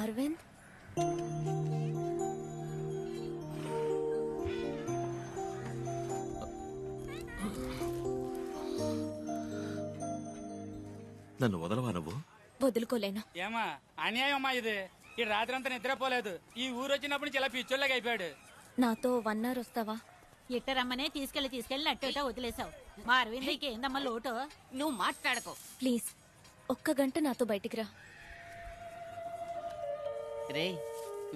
అరవింద్, నన్ను వదలవా నువ్వు? వదులుకోలేను. ఏమా అన్యాయం అమ్మా ఇది. ఈ రాత్రి అంతా నిద్రపోలేదు. ఈ ఊరు వచ్చినప్పుడు నుంచి ఇలా పిచ్చోళ్ళగా అయిపోయాడు. నాతో 1 hour వస్తావా? ఇట్టరమ్మనే తీసుకెళ్లి అట్టేటా వదిలేసావు. మా అరవింద్కి ఏందమ్మా లోటు? నువ్వు మాట్లాడుకో. ప్లీజ్ 1 గంట నాతో బయటికి రా. రే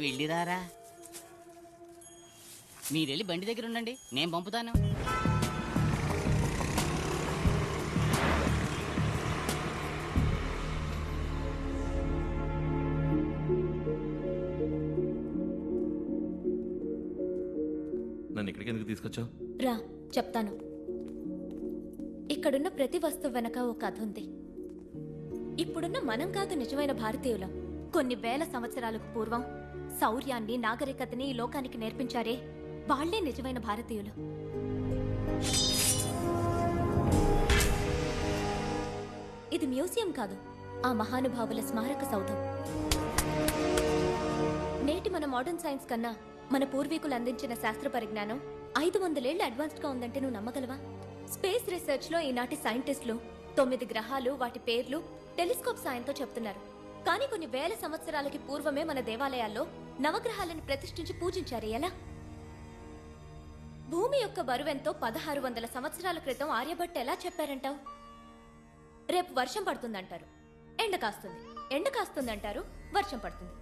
వెళ్ళిరారా. మీరెళ్ళి బండి దగ్గర ఉండండి, నేను పంపుతాను. నన్ను ఇక్కడికి ఎందుకు తీసుకొచ్చావు? రా చెప్తాను. ఇక్కడున్న ప్రతి వస్తువు వెనక ఒక కథ ఉంది. ఇప్పుడున్న మనం కాదు నిజమైన భారతీయులం. కొన్ని వేల సంవత్సరాలకు పూర్వం శౌర్యాన్ని, నాగరికతని ఈ లోకానికి నేర్పించారే, వాళ్లే నిజమైన భారతీయులు. ఇది మ్యూజియం కాదు, ఆ మహానుభావుల స్మారక సౌధం. నేటి మన మోడర్న్ సైన్స్ కన్నా మన పూర్వీకులు అందించిన శాస్త్ర పరిజ్ఞానం 500 ఏళ్లు అడ్వాన్స్డ్ గా ఉందంటే నువ్వు నమ్మగలవా? స్పేస్ రీసెర్చ్ లో ఈనాటి సైంటిస్టులు 9 గ్రహాలు, వాటి పేర్లు టెలిస్కోప్ సాయంతో చెప్తున్నారు. కానీ కొన్ని వేల సంవత్సరాలకి పూర్వమే మన దేవాలయాల్లో నవగ్రహాలను ప్రతిష్ఠించి పూజించారు. ఎలా? భూమి యొక్క బరువెంతో 1600 సంవత్సరాల క్రితం ఆర్యభట్ట ఎలా చెప్పారంటావు? రేపు వర్షం పడుతుందంటారు, ఎండ కాస్తుంది. ఎండ కాస్తుందంటారు, వర్షం పడుతుంది.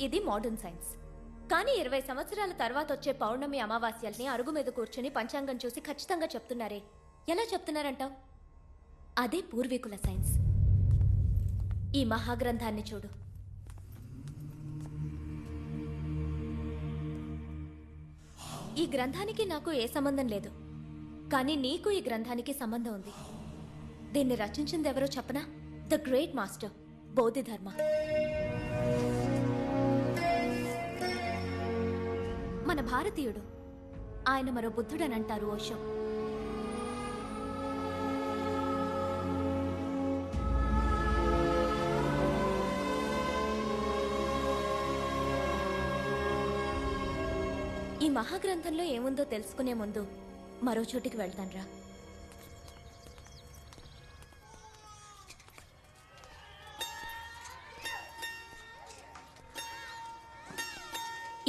ఇది మోడర్న్ సైన్స్. కానీ 20 సంవత్సరాల తర్వాత వచ్చే పౌర్ణమి, అమావాస్యల్ని అరుగు మీద కూర్చుని పంచాంగం చూసి ఖచ్చితంగా చెప్తున్నారే, ఎలా చెప్తున్నారంటావు? అదే పూర్వీకుల సైన్స్. ఈ మహాగ్రంథాన్ని చూడు. ఈ గ్రంథానికి నాకు ఏ సంబంధం లేదు, కానీ నీకు ఈ గ్రంథానికి సంబంధం ఉంది. దీన్ని రచించింది ఎవరో చెప్పనా? The great master Bodhidharma. మన భారతీయుడు. ఆయన మరో బుద్ధుడని అంటారు ఓషో. ఈ మహాగ్రంథంలో ఏముందో తెలుసుకునే ముందు మరో చోటికి వెళ్తాన్రా.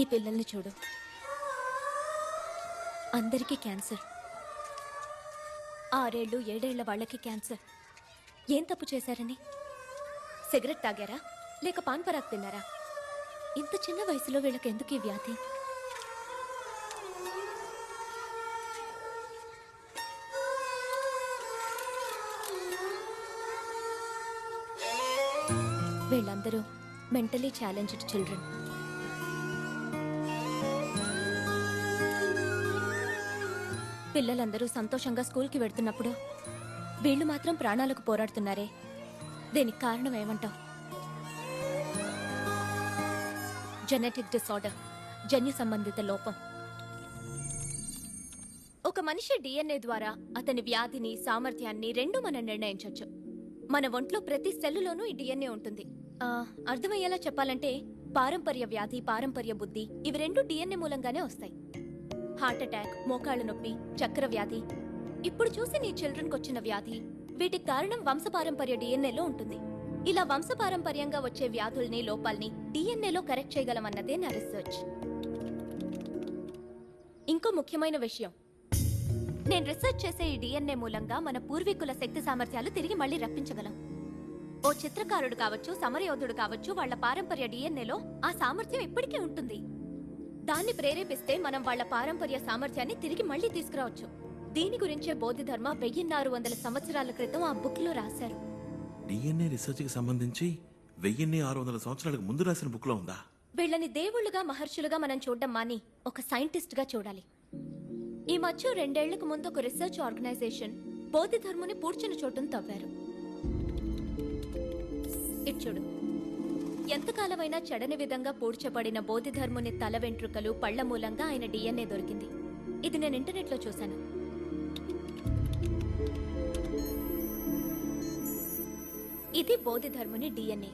ఈ పిల్లల్ని చూడు, అందరికీ క్యాన్సర్. 6 ఏళ్ళు 7 ఏళ్ల వాళ్ళకి క్యాన్సర్. ఏం తప్పు చేశారని? సిగరెట్ తాగారా, లేక పాన్ పరాగ్ తిన్నారా? ఇంత చిన్న వయసులో వీళ్ళకి ఎందుకు ఈ వ్యాధి? వీళ్ళందరూ మెంటలీ ఛాలెంజ్డ్ చిల్డ్రన్. పిల్లలందరూ సంతోషంగా స్కూల్కి వెళ్తున్నప్పుడు వీళ్ళు మాత్రం ప్రాణాలకు పోరాడుతున్నారే, దీనికి కారణం ఏమంటావు? జెనెటిక్ డిసార్డర్, జన్యు సంబంధిత లోపం. ఒక మనిషి డిఎన్ఏ ద్వారా అతని వ్యాధిని, సామర్థ్యాన్ని రెండూ మనం నిర్ణయించవచ్చు. మన ఒంట్లో ప్రతి సెల్లులోనూ ఈ డిఎన్ఏ ఉంటుంది. అర్థమయ్యేలా చెప్పాలంటే పారంపర్య వ్యాధి, పారంపర్య బుద్ధి, ఇవి రెండు డిఎన్ఏ మూలంగానే వస్తాయి. హార్ట్ అటాక్, మోకాళ్ళ నొప్పి, చక్కెర వ్యాధి, ఇప్పుడు చూసి నీ చిల్డ్రన్కి వచ్చిన వ్యాధి, వీటికి కారణం వంశపారంపర్య డిఎన్ఏలో ఉంటుంది. ఇలా వంశపారంపర్యంగా వచ్చే వ్యాధుల్ని, లోపాల్ని డిఎన్ఏలో కరెక్ట్ చేయగలమన్నదే నా రీసెర్చ్. ఇంకో ముఖ్యమైన విషయం, నేను రీసెర్చ్ చేసే ఈ డిఎన్ఏ మూలంగా మన పూర్వీకుల శక్తి సామర్థ్యాలు తిరిగి మళ్ళీ రప్పించగలం. ఓ చిత్రకారుడు కావచ్చు, సమరయోధుడు కావచ్చు, వాళ్ల పారంపర్య డిఎన్ఏలో ఆ సామర్థ్యం ఇప్పటికీ ఉంటుంది. దాన్ని ప్రేరేపిస్తే మనం వాళ్ల పారంపర్య సామర్థ్యాన్ని తిరిగి మళ్లీ తీసుకురావచ్చు. దీని గురించే బోధిధర్మ 1600 సంవత్సరాల క్రితం ఆ బుక్ లో రాశారు. డిఎన్ఏ రీసెర్చ్ కి సంబంధించి 1600 సంవత్సరాలకు ముందు రాసిన బుక్ లో ఉందా? వీళ్ళని దేవుళ్ళుగా, మహర్షులుగా మనం చూడడం మాని ఒక సైంటిస్ట్ గా చూడాలి. ఈ మధ్య 2 ఏళ్లకు ముందు ఒక రీసెర్చ్ ఆర్గనైజేషన్ బోధిధర్ముని పూడ్చిన చోటును తవ్వారు. ఇటు చూడు, ఎంతకాలమైనా చెడని విధంగా పూడ్చబడిన బోధిధర్ముని తల వెంట్రుకలు, పళ్ల మూలంగా ఆయన డిఎన్ఏ దొరికింది. ఇది నేను ఇంటర్నెట్ లో చూశాను. ఇది బోధిధర్ముని డిఎన్ఏ.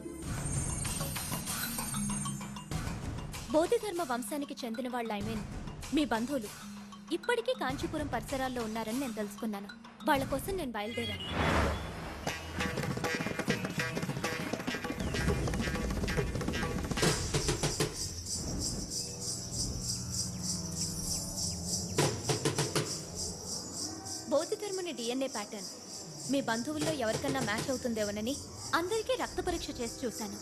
బోధిధర్మ వంశానికి చెందిన వాళ్ళ మీ బంధువులు ఇప్పటికీ కాంచీపురం పరిసరాల్లో ఉన్నారని నేను తెలుసుకున్నాను. వాళ్ళ కోసం నేను బయలుదేరాను. బోధిధర్ముని డిఎన్ఏ ప్యాటర్న్ మీ బంధువుల్లో ఎవరికన్నా మ్యాచ్ అవుతుందేమోనని అందరికీ రక్త పరీక్ష చేసి చూశాను.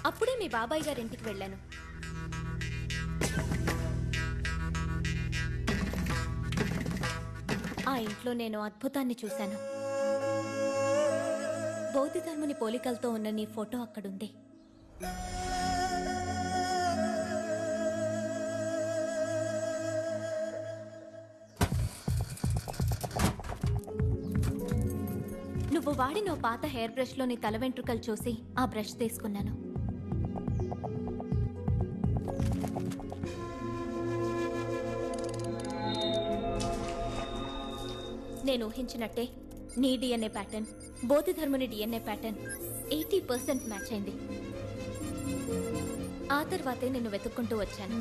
అప్పుడే మీ బాబాయ్ గారింటికి వెళ్ళాను. ఆ ఇంట్లో నేను అద్భుతాన్ని చూశాను. బౌద్ధధర్ముని పోలికలతో ఉన్న నీ ఫోటో అక్కడుంది. నువ్వు వాడిన ఓ పాత హెయిర్ బ్రష్ లో నీ తల వెంట్రుకలు చూసి ఆ బ్రష్ తీసుకున్నాను. నేను ఊహించినట్టే నీ డిఎన్ఏ ప్యాటర్న్ బోధిధర్ముని డిఎన్ఏ ప్యాటర్న్ 80% మ్యాచ్ అయింది. ఆ తర్వాతే నిన్ను వెతుక్కుంటూ వచ్చాను.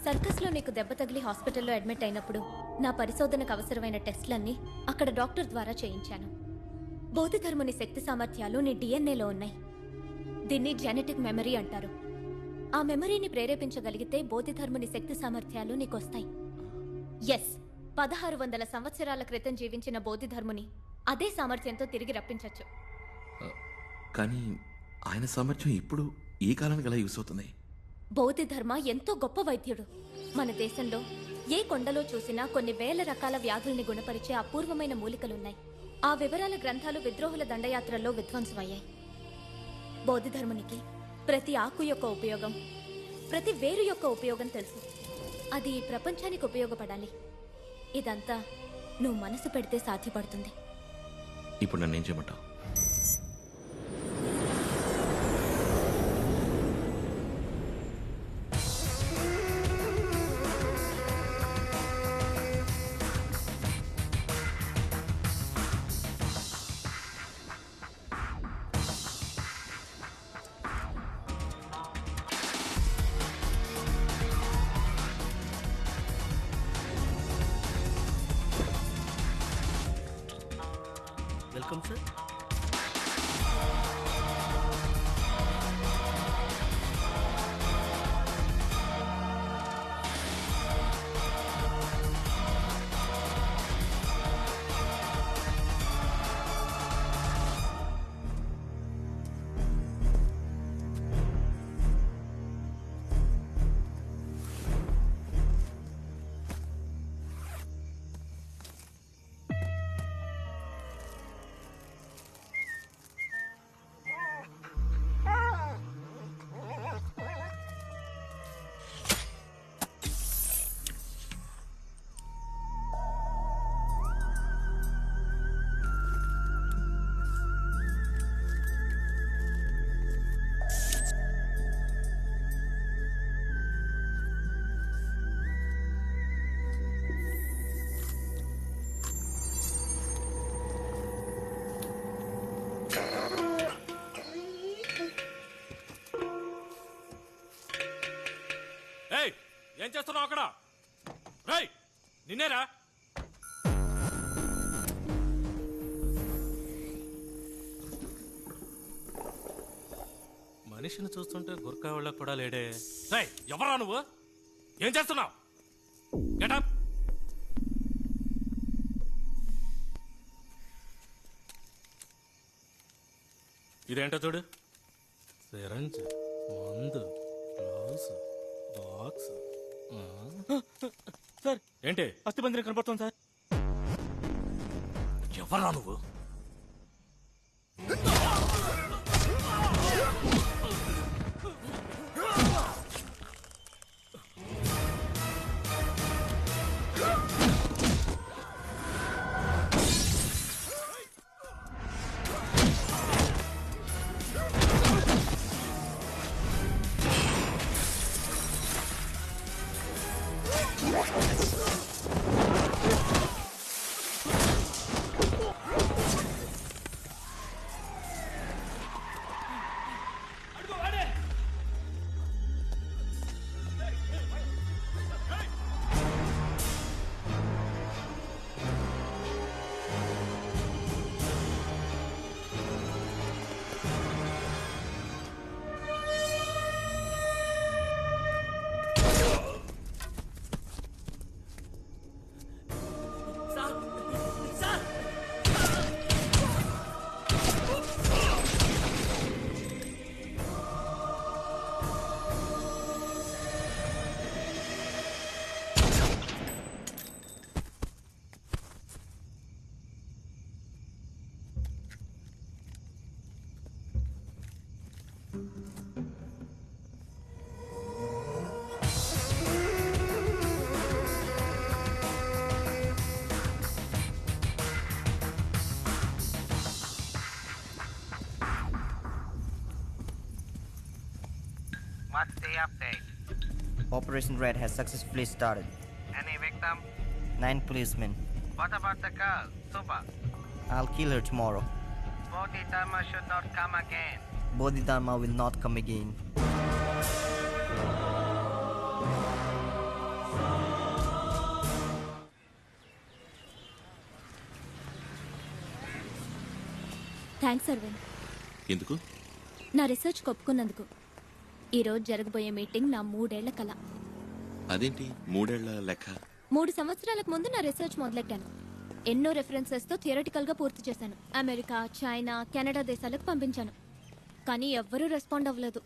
సర్కస్లో నీకు దెబ్బ తగిలి హాస్పిటల్లో అడ్మిట్ అయినప్పుడు నా పరిశోధనకు అవసరమైన టెస్టులన్నీ అక్కడ డాక్టర్ ద్వారా చేయించాను. బోధిధర్ముని శక్తి సామర్థ్యాలు నీ డిఎన్ఏలో ఉన్నాయి. దీన్ని జెనెటిక్ మెమరీ అంటారు. ఆ మెమరీని ప్రేరేపించగలిగితే బోధిధర్ముని శక్తి సామర్థ్యాలు నీకొస్తాయి. ఎస్, 1600 సంవత్సరాల క్రితం జీవించిన బోధిధర్ముని అదే సామర్థ్యంతో తిరిగి రప్పించవచ్చు. కానీ ఆయన సామర్థ్యం ఇప్పుడు ఈ కాలానికి ఎలా యూస్ అవుతుంది? బోధిధర్మ ఎంతో గొప్ప వైద్యుడు. మన దేశంలో ఏ కొండలో చూసినా కొన్ని వేల రకాల వ్యాధుల్ని గుణపరిచే అపూర్వమైన మూలికలున్నాయి. ఆ వివరాల గ్రంథాలు విద్రోహుల దండయాత్రల్లో విధ్వంసమయ్యాయి. బోధిధర్మునికి ప్రతి ఆకు యొక్క ఉపయోగం, ప్రతి వేరు యొక్క ఉపయోగం తెలుసు. అది ఈ ప్రపంచానికి ఉపయోగపడాలి. ఇదంతా నువ్వు మనసు పెడితే సాధ్యపడుతుంది. ఇప్పుడు నన్ను ఏం చేయమంటావు? Welcome sir. ఏం చేస్తున్నావు అక్కడ? రేయ్, నిన్నేరా? మనిషిని చూస్తుంటే గుర్కా వాళ్ళకు కూడా లేడే. రేయ్, ఎవరా నువ్వు? ఏం చేస్తున్నావు? గెటప్. ఇదేంటో చూడు. సిరంజ్, మందు, గ్లౌస్, బాక్స్. సార్, ఏంటి? అస్థిపంజరం కనపడుతుంది సార్. ఎవరా నువ్వు? Operation Red has successfully started. Any victim? 9 policemen. What about the girl, Suba? I'll kill her tomorrow. Bodhidharma should not come again. Bodhidharma will not come again. Thanks Arvind, ఎందుకు? నా research ఒప్పుకున్నందుకు. ఈరోజు జరగబోయే meeting నా 3 ఏళ్ల కల. అదేంటి 3 ఏళ్ల లెక్క? 3 సంవత్సరాలకు ముందు నా రీసెర్చ్ మొదలెట్టాను. ఎన్నో రెఫరెన్సెస్తో థియరటికల్గా పూర్తి చేశాను. అమెరికా, చైనా, కెనడా దేశాలకు పంపించాను. కానీ ఎవ్వరూ రెస్పాండ్ అవ్వలేదు.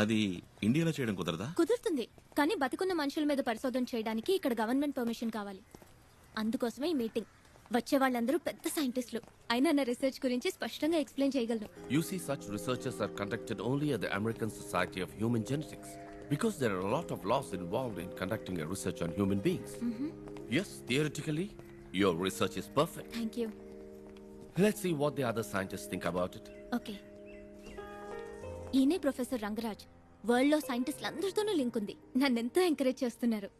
అది ఇండియాలో చేయడం కుదరదా? కుదురుతుంది, కానీ బతికున్న మనుషుల మీద పరిశోధన చేయడానికి ఇక్కడ గవర్నమెంట్ పర్మిషన్ కావాలి. అందుకోసమే ఈ మీటింగ్. వచ్చే వాళ్ళందరూ పెద్ద సైంటిస్టులు. అయినా నా రీసెర్చ్ గురించి స్పష్టంగా ఎక్స్ప్లెయిన్ చేయగలను. You see, such researches are conducted only at the American Society of Human Genetics because there are a lot of laws involved in conducting a research on human beings. Yes, theoretically, your research is perfect. Thank you. Let's see what the other scientists think about it. Okay. ఈయనే professor Rangaraj. World లో సైంటిస్టులు అందరితోనూ link ఉంది. నన్నెంతో encourage చేస్తున్నారు.